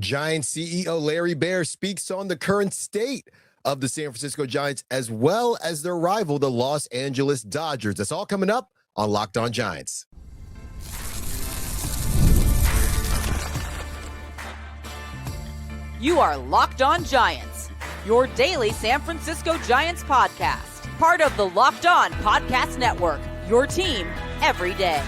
Giants CEO Larry Baer speaks on the current state of the San Francisco Giants as well as their rival, the Los Angeles Dodgers. That's all coming up on Locked On Giants. You are Locked On Giants, your daily San Francisco Giants podcast. Part of the Locked On Podcast Network, your team every day.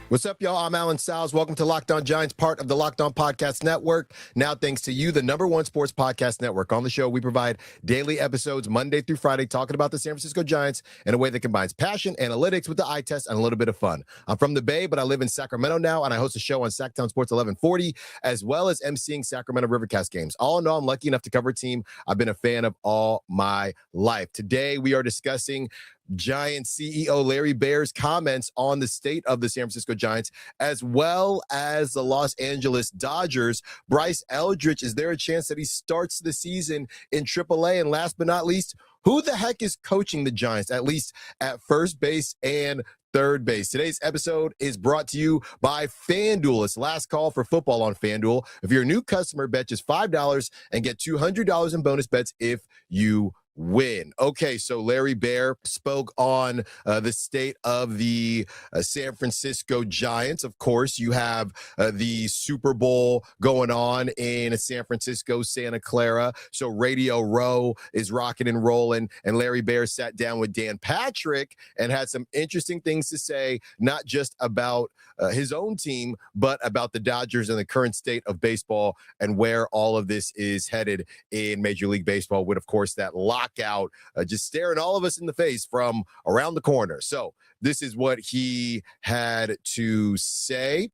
What's up, y'all? I'm Alan Stiles. Welcome to Locked On Giants, part of the Locked On Podcast Network. Now, thanks to you, the #1 sports podcast network. On the show, we provide daily episodes Monday through Friday talking about the San Francisco Giants in a way that combines passion, analytics with the eye test, and a little bit of fun. I'm from the Bay, but I live in Sacramento now, and I host a show on Sacktown Sports 1140, as well as emceeing Sacramento Rivercast games. All in all, I'm lucky enough to cover a team I've been a fan of all my life. Today, we are discussing Giants CEO Larry Baer's comments on the state of the San Francisco Giants, as well as the Los Angeles Dodgers. Bryce Eldridge, is there a chance that he starts the season in AAA? And last but not least, who the heck is coaching the Giants, at least at first base and third base? Today's episode is brought to you by FanDuel. It's last call for football on FanDuel. If you're a new customer, bet just $5 and get $200 in bonus bets if you win. Okay, so Larry Baer spoke on the state of the San Francisco Giants. Of course, you have the Super Bowl going on in San Francisco, Santa Clara. So Radio Row is rocking and rolling. And Larry Baer sat down with Dan Patrick and had some interesting things to say, not just about his own team, but about the Dodgers and the current state of baseball and where all of this is headed in Major League Baseball, with, of course, that lockout just staring all of us in the face from around the corner. So this is what he had to say.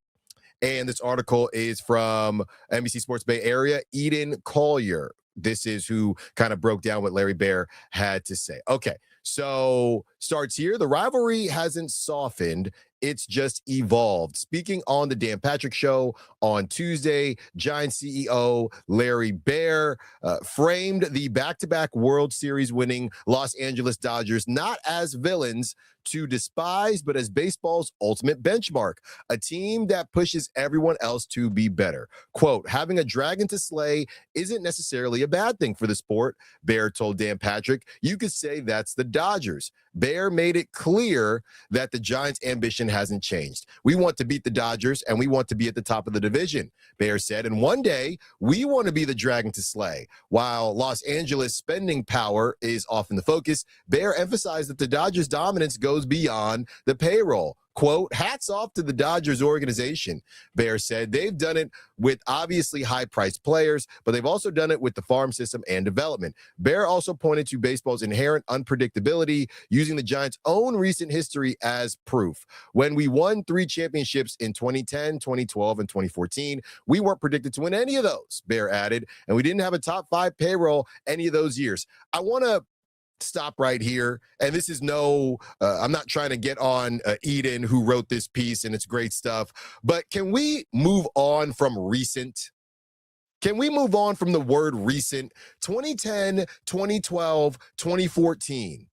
And this article is from NBC Sports Bay Area, Eden Collier. This is who kind of broke down what Larry Baer had to say. Okay, so starts here. The rivalry hasn't softened. It's just evolved. Speaking on the Dan Patrick Show on Tuesday, Giants CEO Larry Baer framed the back-to-back World Series winning Los Angeles Dodgers not as villains to despise, but as baseball's ultimate benchmark, a team that pushes everyone else to be better. Quote, having a dragon to slay isn't necessarily a bad thing for the sport, Baer told Dan Patrick. You could say that's the Dodgers. Baer made it clear that the Giants' ambition hasn't changed. We want to beat the Dodgers, and we want to be at the top of the division, Baer said. And one day, we want to be the dragon to slay. While Los Angeles spending power is often the focus, Baer emphasized that the Dodgers' dominance goes beyond the payroll. Quote, hats off to the Dodgers organization, Baer said. They've done it with obviously high-priced players, but they've also done it with the farm system and development. Baer also pointed to baseball's inherent unpredictability, using the Giants' own recent history as proof. When we won 3 championships in 2010, 2012, and 2014, we weren't predicted to win any of those, Baer added, and we didn't have a top 5 payroll any of those years. I want to stop right here. And this is I'm not trying to get on Eden, who wrote this piece, and it's great stuff. But can we move on from recent? Can we move on from the word recent? 2010, 2012, 2014.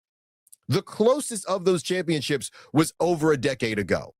The closest of those championships was over a decade ago.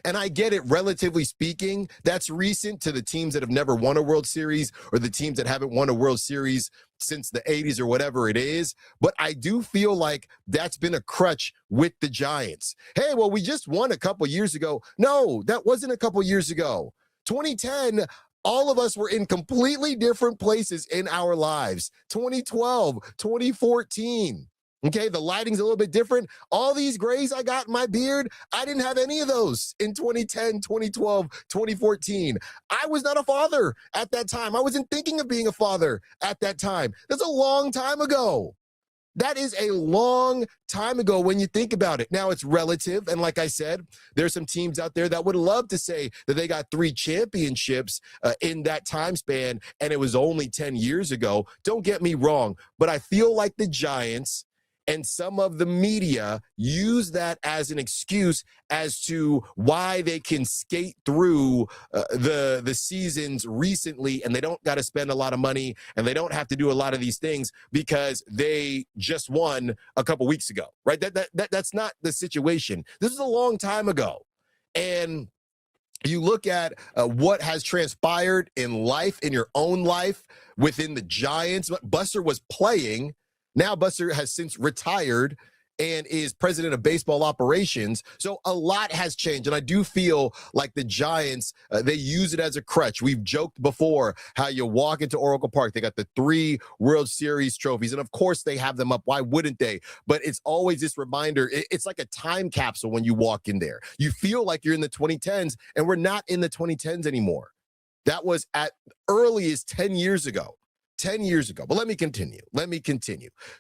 And I get it, relatively speaking, that's recent to the teams that have never won a World Series or the teams that haven't won a World Series since the 80s or whatever it is. But I do feel like that's been a crutch with the Giants. Hey, well, we just won a couple years ago. No, that wasn't a couple years ago. 2010, all of us were in completely different places in our lives. 2012, 2014. Okay, the lighting's a little bit different. All these grays I got in my beard, I didn't have any of those in 2010, 2012, 2014. I was not a father at that time. I wasn't thinking of being a father at that time. That's a long time ago. That is a long time ago when you think about it. Now, it's relative, and like I said, there's some teams out there that would love to say that they got 3 championships in that time span, and it was only 10 years ago. Don't get me wrong, but I feel like the Giants and some of the media use that as an excuse as to why they can skate through the seasons recently, and they don't got to spend a lot of money, and they don't have to do a lot of these things because they just won a couple weeks ago, right? That's not the situation. This is a long time ago. And You look at what has transpired in life, in your own life, within the Giants. Buster was playing. Now Buster has since retired and is president of baseball operations. So a lot has changed. And I do feel like the Giants, they use it as a crutch. We've joked before how you walk into Oracle Park, they got the 3 World Series trophies. And of course they have them up. Why wouldn't they? But it's always this reminder. It's like a time capsule when you walk in there. You feel like you're in the 2010s, and we're not in the 2010s anymore. That was at early as 10 years ago. 10 years ago. But let me continue.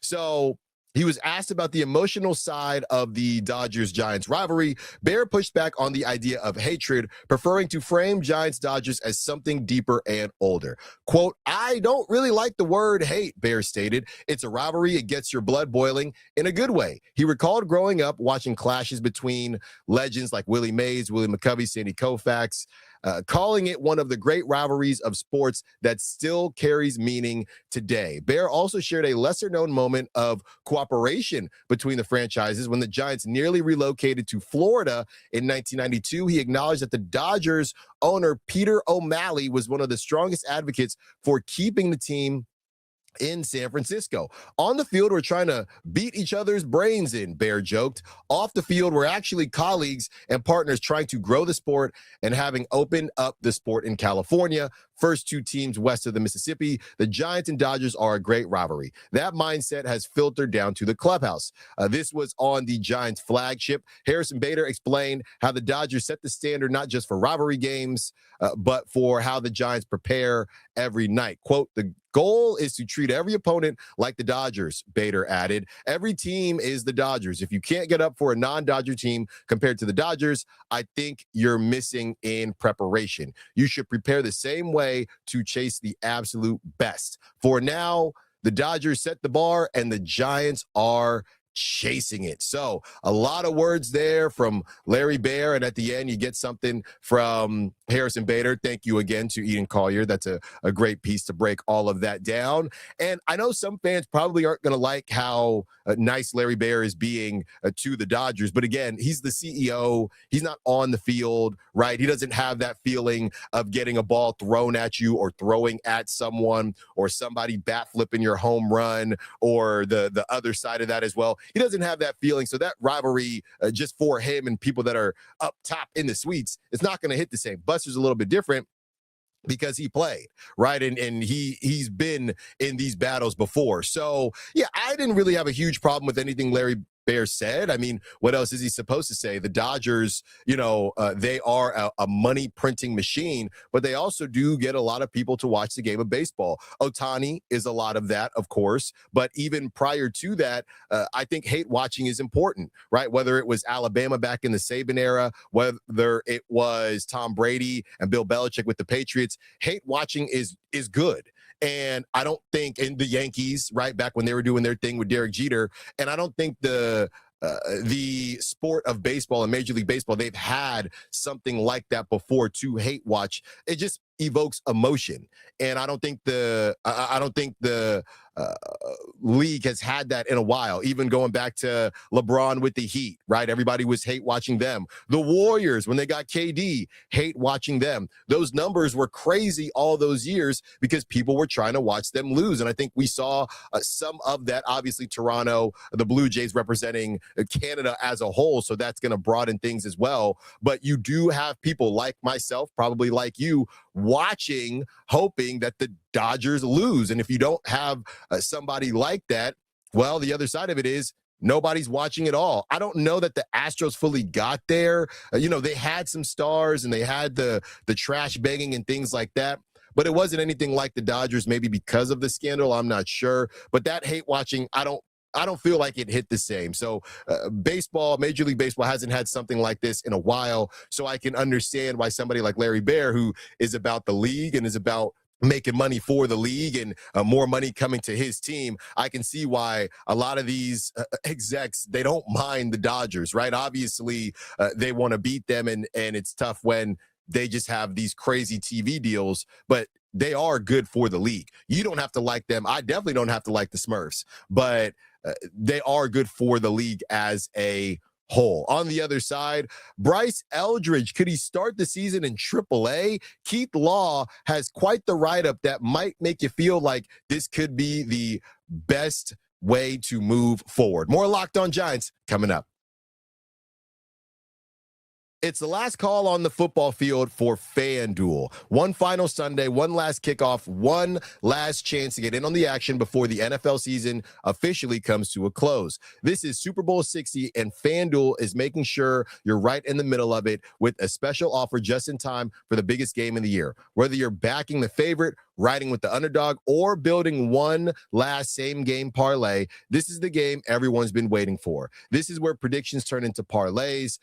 So he was asked about the emotional side of the Dodgers-Giants rivalry. Baer pushed back on the idea of hatred, preferring to frame Giants-Dodgers as something deeper and older. Quote, "I don't really like the word hate," Baer stated. "It's a rivalry. It gets your blood boiling in a good way." He recalled growing up watching clashes between legends like Willie Mays, Willie McCovey, Sandy Koufax, calling it one of the great rivalries of sports that still carries meaning today. Baer also shared a lesser-known moment of cooperation between the franchises when the Giants nearly relocated to Florida in 1992. He acknowledged that the Dodgers owner, Peter O'Malley, was one of the strongest advocates for keeping the team in San Francisco. On the field, we're trying to beat each other's brains in, Baer joked. Off the field, we're actually colleagues and partners trying to grow the sport and having opened up the sport in California. First 2 teams west of the Mississippi, the Giants and Dodgers are a great rivalry. That mindset has filtered down to the clubhouse. This was on the Giants flagship. Harrison Bader explained how the Dodgers set the standard not just for rivalry games, but for how the Giants prepare every night. Quote, "The goal is to treat every opponent like the Dodgers," Bader added. "Every team is the Dodgers. If you can't get up for a non-Dodger team compared to the Dodgers, I think you're missing in preparation. You should prepare the same way to chase the absolute best. For now, the Dodgers set the bar and the Giants are chasing it." So a lot of words there from Larry Baer, and at the end you get something from Harrison Bader. Thank you again to Eden Collier. That's a great piece to break all of that down. And I know some fans probably aren't going to like how nice Larry Baer is being to the Dodgers, but again, he's the CEO. He's not on the field, right? He doesn't have that feeling of getting a ball thrown at you or throwing at someone or somebody bat flipping your home run or the other side of that as well. He doesn't have that feeling. So that rivalry, just for him and people that are up top in the suites, it's not going to hit the same. Buster's a little bit different because he played, right? And he's been in these battles before. So, yeah, I didn't really have a huge problem with anything Larry Baer said. I mean, what else is he supposed to say? The Dodgers, they are a money printing machine, but they also do get a lot of people to watch the game of baseball. Ohtani is a lot of that, of course, but even prior to that, I think hate watching is important, right? Whether it was Alabama back in the Saban era, whether it was Tom Brady and Bill Belichick with the Patriots, hate watching is good. And I don't think in the Yankees, right, back when they were doing their thing with Derek Jeter, and I don't think the sport of baseball and Major League Baseball, they've had something like that before to hate watch. It just evokes emotion. And I don't think the league has had that in a while, even going back to LeBron with the Heat, right? Everybody was hate watching them. The Warriors, when they got KD, hate watching them. Those numbers were crazy all those years because people were trying to watch them lose. And I think we saw some of that. Obviously, Toronto, the Blue Jays representing Canada as a whole. So that's going to broaden things as well. But you do have people like myself, probably like you, watching, hoping that the Dodgers lose. And if you don't have somebody like that, well, the other side of it is nobody's watching at all. I don't know that the Astros fully got there. They had some stars and they had the trash banging and things like that, but it wasn't anything like the Dodgers, maybe because of the scandal. I'm not sure. But that hate watching, I don't feel like it hit the same. So baseball, Major League Baseball hasn't had something like this in a while. So I can understand why somebody like Larry Baer, who is about the league and is about making money for the league and more money coming to his team, I can see why a lot of these execs, they don't mind the Dodgers, right? Obviously, they want to beat them, and it's tough when they just have these crazy TV deals, but they are good for the league. You don't have to like them. I definitely don't have to like the Smurfs, but they are good for the league as a hole. On the other side, Bryce Eldridge, could he start the season in AAA? Keith Law has quite the write-up that might make you feel like this could be the best way to move forward. More Locked On Giants coming up. It's the last call on the football field for FanDuel. One final Sunday, one last kickoff, one last chance to get in on the action before the NFL season officially comes to a close. This is Super Bowl 60, and FanDuel is making sure you're right in the middle of it with a special offer just in time for the biggest game of the year. Whether you're backing the favorite, riding with the underdog, or building one last same-game parlay, this is the game everyone's been waiting for. This is where predictions turn into parlays,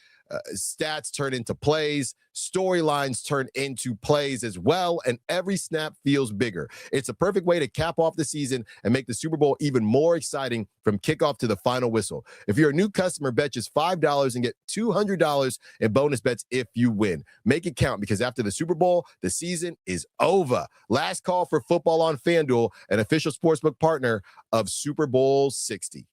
stats turn into plays, storylines turn into plays as well, and every snap feels bigger. It's a perfect way to cap off the season and make the Super Bowl even more exciting from kickoff to the final whistle. If you're a new customer, bet just $5 and get $200 in bonus bets if you win. Make it count, because after the Super Bowl, the season is over. Last call for football on FanDuel, an official sportsbook partner of Super Bowl 60.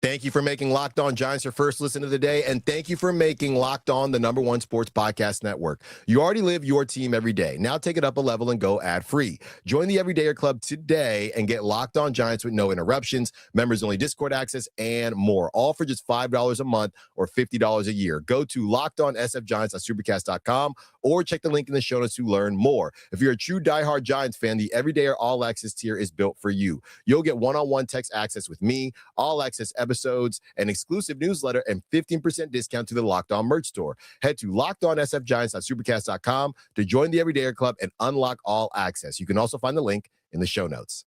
Thank you for making Locked On Giants your first listen of the day, and thank you for making Locked On the #1 sports podcast network. You already live your team every day. Now take it up a level and go ad-free. Join the Everydayer Club today and get Locked On Giants with no interruptions, members-only Discord access, and more, all for just $5 a month or $50 a year. Go to LockedOnSFGiants.supercast.com or check the link in the show notes to learn more. If you're a true diehard Giants fan, the Everydayer All Access tier is built for you. You'll get one-on-one text access with me, all access episodes, an exclusive newsletter, and 15% discount to the Locked On merch store. Head to LockedOnSFGiants.supercast.com to join the Everydayer Club and unlock all access. You can also find the link in the show notes.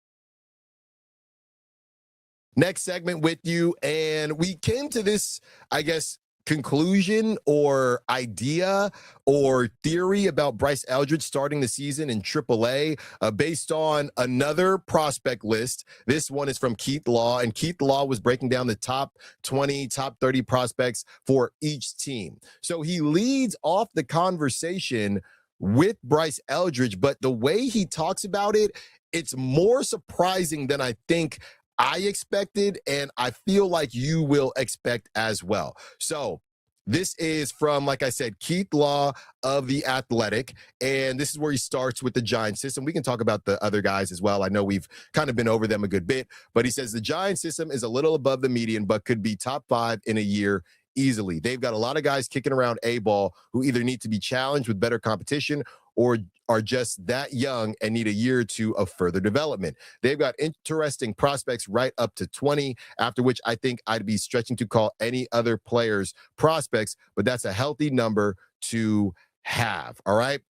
Next segment with you, and we came to this, I guess, conclusion or idea or theory about Bryce Eldridge starting the season in AAA based on another prospect list. This one is from Keith Law, and Keith Law was breaking down the top 20, top 30 prospects for each team. So he leads off the conversation with Bryce Eldridge, but the way he talks about it, it's more surprising than I think I expected, and I feel like you will expect as well. So this is from, like I said, Keith Law of The Athletic, and this is where he starts with the Giants system. We can talk about the other guys as well. I know we've kind of been over them a good bit, but he says the Giants system is a little above the median, but could be top 5 in a year easily. They've got a lot of guys kicking around A-ball who either need to be challenged with better competition or are just that young and need a year or two of further development. They've got interesting prospects right up to 20, after which I think I'd be stretching to call any other players prospects, but that's a healthy number to have. All right.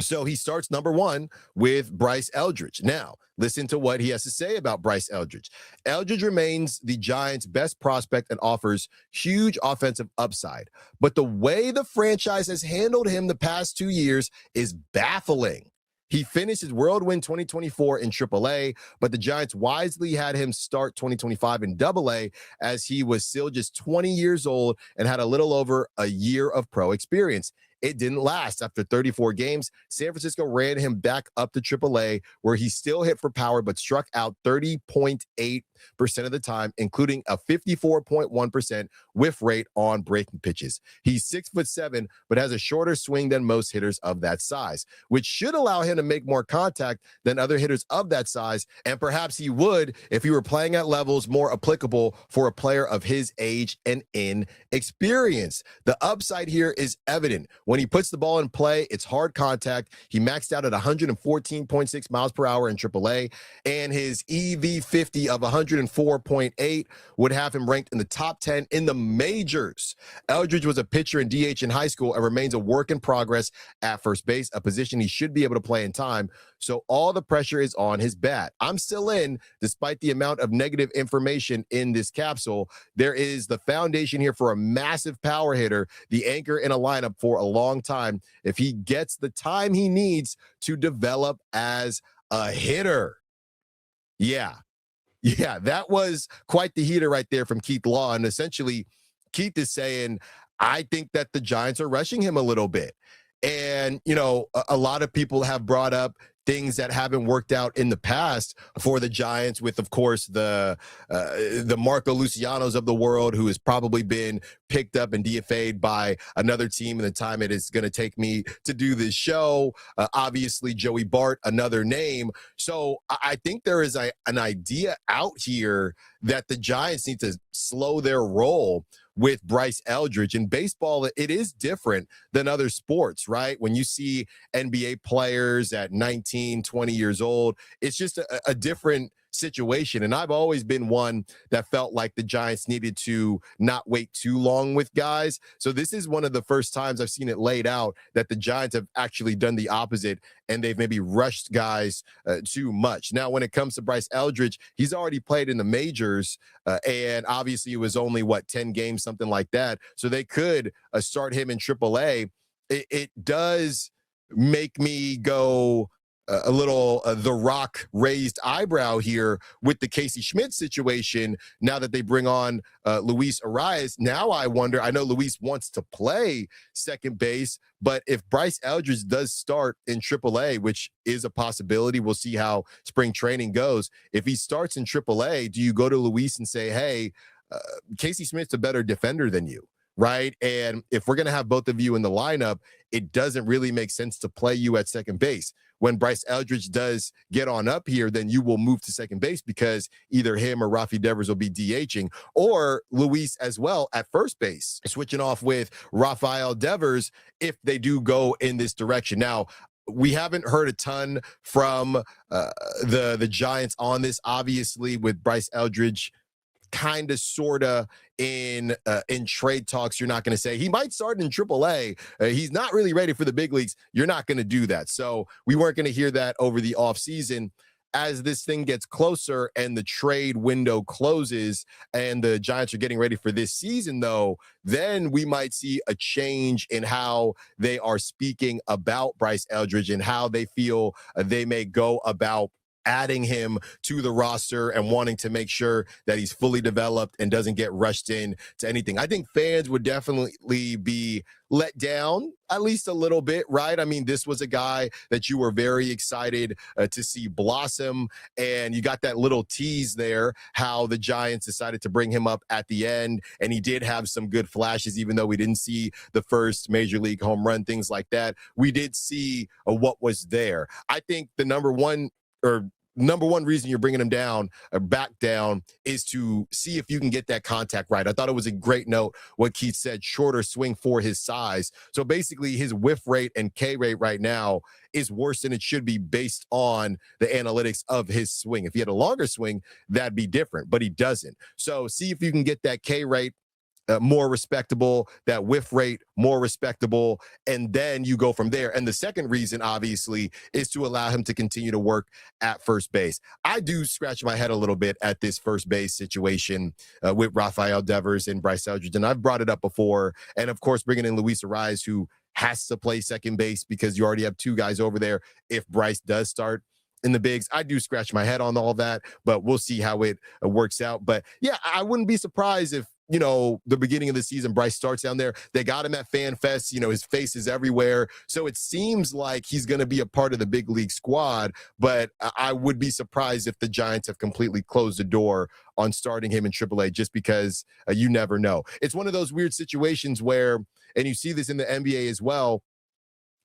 So he starts number 1 with Bryce Eldridge. Now, listen to what he has to say about Bryce Eldridge. Eldridge remains the Giants' best prospect and offers huge offensive upside. But the way the franchise has handled him the past 2 years is baffling. He finished his whirlwind 2024 in AAA, but the Giants wisely had him start 2025 in AA as he was still just 20 years old and had a little over a year of pro experience. It didn't last. After 34 games, San Francisco ran him back up to AAA, where he still hit for power but struck out 30.8% of the time, including a 54.1% whiff rate on breaking pitches. He's 6'7", but has a shorter swing than most hitters of that size, which should allow him to make more contact than other hitters of that size, and perhaps he would if he were playing at levels more applicable for a player of his age and inexperience. The upside here is evident. When he puts the ball in play, it's hard contact. He maxed out at 114.6 miles per hour in AAA, and his EV50 of 104.8 would have him ranked in the top 10 in the majors. Eldridge was a pitcher in DH in high school and remains a work in progress at first base, a position he should be able to play in time. So all the pressure is on his bat. I'm still in, despite the amount of negative information in this capsule. There is the foundation here for a massive power hitter, the anchor in a lineup for a long time, if he gets the time he needs to develop as a hitter. Yeah, that was quite the heater right there from Keith Law. And essentially, Keith is saying, I think that the Giants are rushing him a little bit. And, you know, a lot of people have brought up things that haven't worked out in the past for the Giants with, of course, the Marco Lucianos of the world, who has probably been picked up and DFA'd by another team in the time it is going to take me to do this show. Obviously, Joey Bart, another name. So I think there is an idea out here that the Giants need to slow their roll with Bryce Eldridge. In baseball, it is different than other sports, right? When you see NBA players at 19, 20 years old, it's just a different situation. And I've always been one that felt like the Giants needed to not wait too long with guys. So this is one of the first times I've seen it laid out that the Giants have actually done the opposite, and they've maybe rushed guys too much. Now, when it comes to Bryce Eldridge, he's already played in the majors, and obviously it was only, 10 games, something like that. So they could start him in AAA. It does make me go a little The Rock raised eyebrow here with the Casey Schmidt situation. Now that they bring on Luis Arias, now I wonder, I know Luis wants to play second base, but if Bryce Eldridge does start in AAA, which is a possibility, we'll see how spring training goes. If he starts in AAA, do you go to Luis and say, hey, Casey Smith's a better defender than you? Right. And if we're going to have both of you in the lineup, it doesn't really make sense to play you at second base. When Bryce Eldridge does get on up here, then you will move to second base because either him or Rafi Devers will be DHing, or Luis as well at first base, switching off with Rafael Devers if they do go in this direction. Now, we haven't heard a ton from the Giants on this, obviously, with Bryce Eldridge kind of sort of in trade talks. You're not going to say he might start in AAA. He's not really ready for the big leagues. You're not going to do that. So we weren't going to hear that over the offseason. As this thing gets closer and the trade window closes and the Giants are getting ready for this season, though, then we might see a change in how they are speaking about Bryce Eldridge and how they feel they may go about adding him to the roster and wanting to make sure that he's fully developed and doesn't get rushed in to anything. I think fans would definitely be let down at least a little bit, right? I mean, this was a guy that you were very excited to see blossom, and you got that little tease there, how the Giants decided to bring him up at the end, and he did have some good flashes, even though we didn't see the first major league home run, things like that. We did see what was there. I think the number one reason you're bringing him down or back down is to see if you can get that contact right. I thought it was a great note what Keith said, shorter swing for his size. So basically his whiff rate and K rate right now is worse than it should be based on the analytics of his swing. If he had a longer swing, that'd be different, but he doesn't. So see if you can get that K rate more respectable, that whiff rate more respectable, and then you go from there. And the second reason, obviously, is to allow him to continue to work at first base. I do scratch my head a little bit at this first base situation with Rafael Devers and Bryce Eldridge, and I've brought it up before. And of course, bringing in Luis Arias, who has to play second base because you already have two guys over there if Bryce does start in the bigs. I do scratch my head on all that, but we'll see how it works out. But yeah, I wouldn't be surprised if, the beginning of the season, Bryce starts down there. They got him at Fan Fest. His face is everywhere. So it seems like he's going to be a part of the big league squad, but I would be surprised if the Giants have completely closed the door on starting him in AAA just because you never know. It's one of those weird situations where, and you see this in the NBA as well,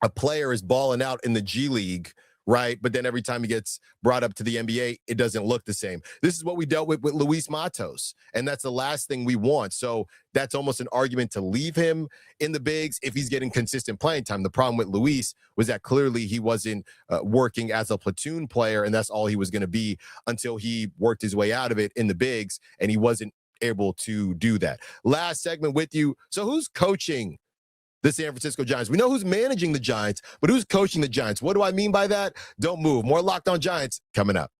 a player is balling out in the G League, right? But then every time he gets brought up to the NBA, it doesn't look the same. This is what we dealt with Luis Matos, and that's the last thing we want. So that's almost an argument to leave him in the bigs if he's getting consistent playing time. The problem with Luis was that clearly he wasn't working as a platoon player, and that's all he was going to be until he worked his way out of it in the bigs, and he wasn't able to do that. Last segment with you. So who's coaching the San Francisco Giants? We know who's managing the Giants, but who's coaching the Giants? What do I mean by that? Don't move. More Locked On Giants coming up.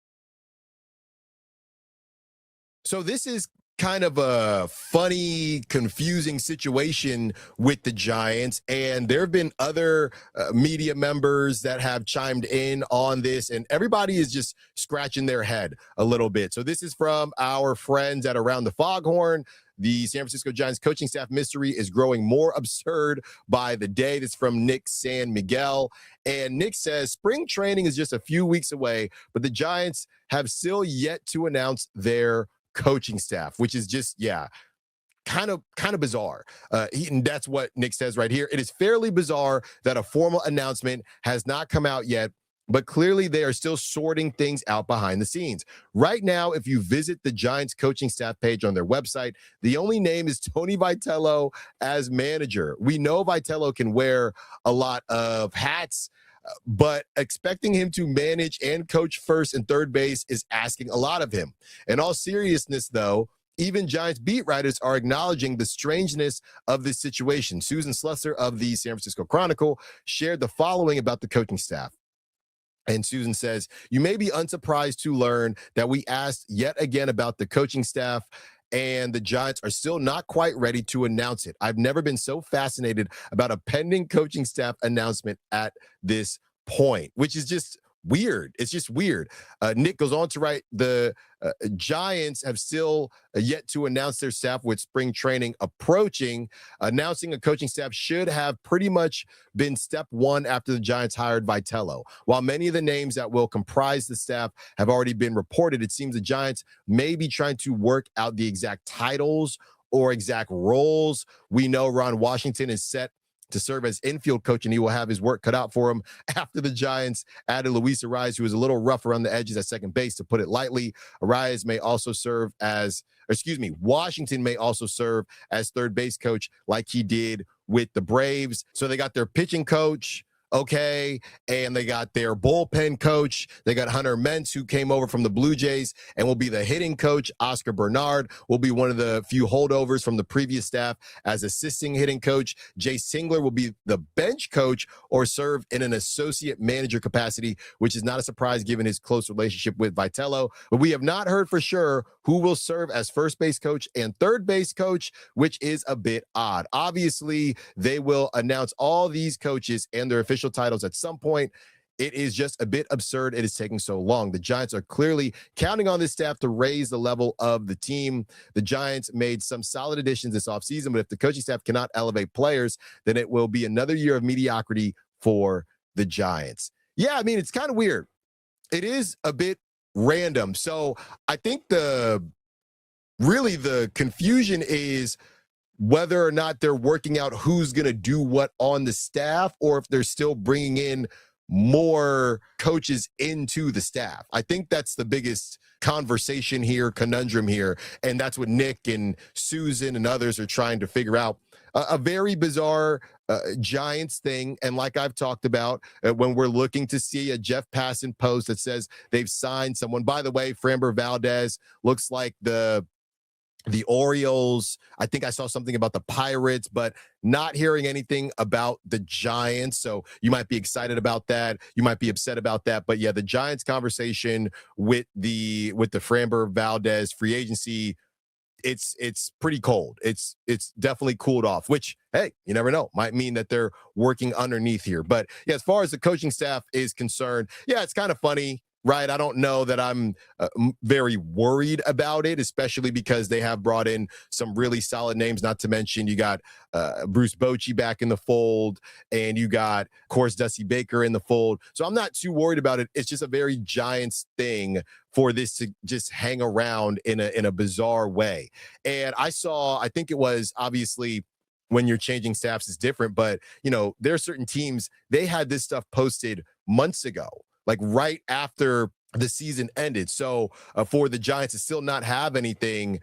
So this is kind of a funny, confusing situation with the Giants. And there have been other media members that have chimed in on this, and everybody is just scratching their head a little bit. So this is from our friends at Around the Foghorn. The San Francisco Giants coaching staff mystery is growing more absurd by the day. This is from Nick San Miguel. And Nick says, spring training is just a few weeks away, but the Giants have still yet to announce their coaching staff, which is just, kind of bizarre. And that's what Nick says right here. It is fairly bizarre that a formal announcement has not come out yet, but clearly they are still sorting things out behind the scenes. Right now, if you visit the Giants coaching staff page on their website, the only name is Tony Vitello as manager. We know Vitello can wear a lot of hats, but expecting him to manage and coach first and third base is asking a lot of him. In all seriousness, though, even Giants beat writers are acknowledging the strangeness of this situation. Susan Slusser of the San Francisco Chronicle shared the following about the coaching staff. And Susan says, you may be unsurprised to learn that we asked yet again about the coaching staff, and the Giants are still not quite ready to announce it. I've never been so fascinated about a pending coaching staff announcement at this point, which is just weird. It's just weird. Nick goes on to write, the Giants have still yet to announce their staff with spring training approaching. Announcing a coaching staff should have pretty much been step one after the Giants hired Vitello. While many of the names that will comprise the staff have already been reported, it seems the Giants may be trying to work out the exact titles or exact roles. We know Ron Washington is set to serve as infield coach, and he will have his work cut out for him after the Giants added Luis Ariz, who was a little rough around the edges at second base, to put it lightly. Ariz may also serve as, Washington may also serve as third base coach like he did with the Braves. So they got their pitching coach, okay, and they got their bullpen coach. They got Hunter Mentz, who came over from the Blue Jays and will be the hitting coach. Oscar Bernard will be one of the few holdovers from the previous staff as assisting hitting coach. Jay Singler will be the bench coach or serve in an associate manager capacity, which is not a surprise given his close relationship with Vitello. But we have not heard for sure who will serve as first base coach and third base coach, which is a bit odd. Obviously, they will announce all these coaches and their official titles at some point. It is just a bit absurd it is taking so long. The Giants are clearly counting on this staff to raise the level of the team. The Giants made some solid additions this offseason, but if the coaching staff cannot elevate players, then it will be another year of mediocrity for the Giants. Yeah, I mean, it's kind of weird. It is a bit random. So I think the confusion is whether or not they're working out who's going to do what on the staff, or if they're still bringing in more coaches into the staff. I think that's the biggest conversation here, conundrum here, and that's what Nick and Susan and others are trying to figure out. A very bizarre Giants thing, and like I've talked about, when we're looking to see a Jeff Passan post that says they've signed someone. By the way, Framber Valdez looks like the Orioles. I think I saw something about the Pirates, but not hearing anything about the Giants. So you might be excited about that. You might be upset about that. But yeah, the Giants conversation with the Framber Valdez free agency, it's pretty cold. It's definitely cooled off, which, hey, you never know, might mean that they're working underneath here. But yeah, as far as the coaching staff is concerned, yeah, it's kind of funny. Right. I don't know that I'm very worried about it, especially because they have brought in some really solid names, not to mention you got Bruce Bochy back in the fold, and you got, of course, Dusty Baker in the fold. So I'm not too worried about it. It's just a very Giants thing for this to just hang around in a bizarre way. And I think it was obviously when you're changing staffs is different, but, there are certain teams, they had this stuff posted months ago, like right after the season ended. So for the Giants to still not have anything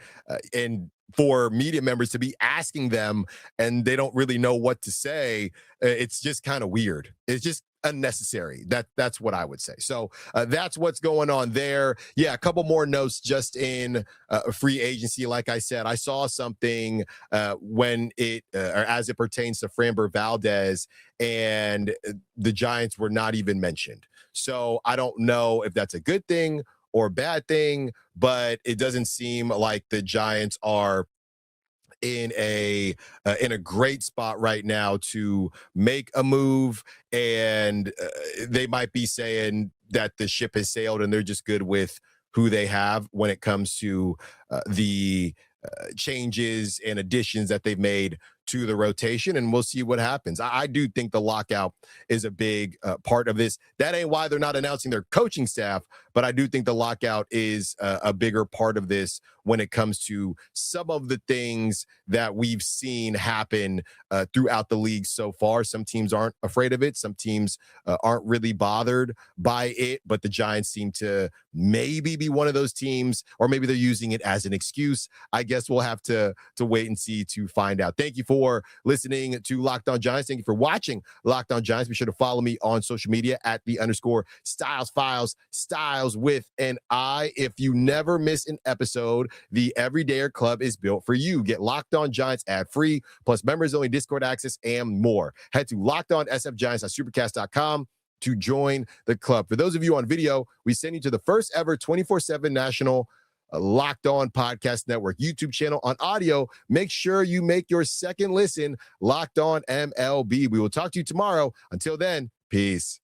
and for media members to be asking them and they don't really know what to say, it's just kind of weird. It's just unnecessary. That's what I would say. So that's what's going on there. Yeah, a couple more notes just in free agency. Like I said, I saw something when or as it pertains to Framber Valdez, and the Giants were not even mentioned. So I don't know if that's a good thing or bad thing, but it doesn't seem like the Giants are in a great spot right now to make a move, and they might be saying that the ship has sailed and they're just good with who they have when it comes to the changes and additions that they've made to the rotation, and we'll see what happens. I do think the lockout is a big part of this. That ain't why they're not announcing their coaching staff, but I do think the lockout is a bigger part of this when it comes to some of the things that we've seen happen throughout the league so far. Some teams aren't afraid of it. Some teams aren't really bothered by it, but the Giants seem to maybe be one of those teams, or maybe they're using it as an excuse. I guess we'll have to wait and see to find out. Thank you for listening to Locked On Giants. Thank you for watching Locked On Giants. Be sure to follow me on social media at @the_Styles Files, Styles with an I. If you never miss an episode, the Everydayer Club is built for you. Get Locked On Giants ad-free, plus members-only Discord access and more. Head to LockedOnSFGiants.supercast.com to join the club. For those of you on video, we send you to the first ever 24/7 national Locked On Podcast Network YouTube channel. On audio, make sure you make your second listen Locked On MLB. We will talk to you tomorrow. Until then, peace.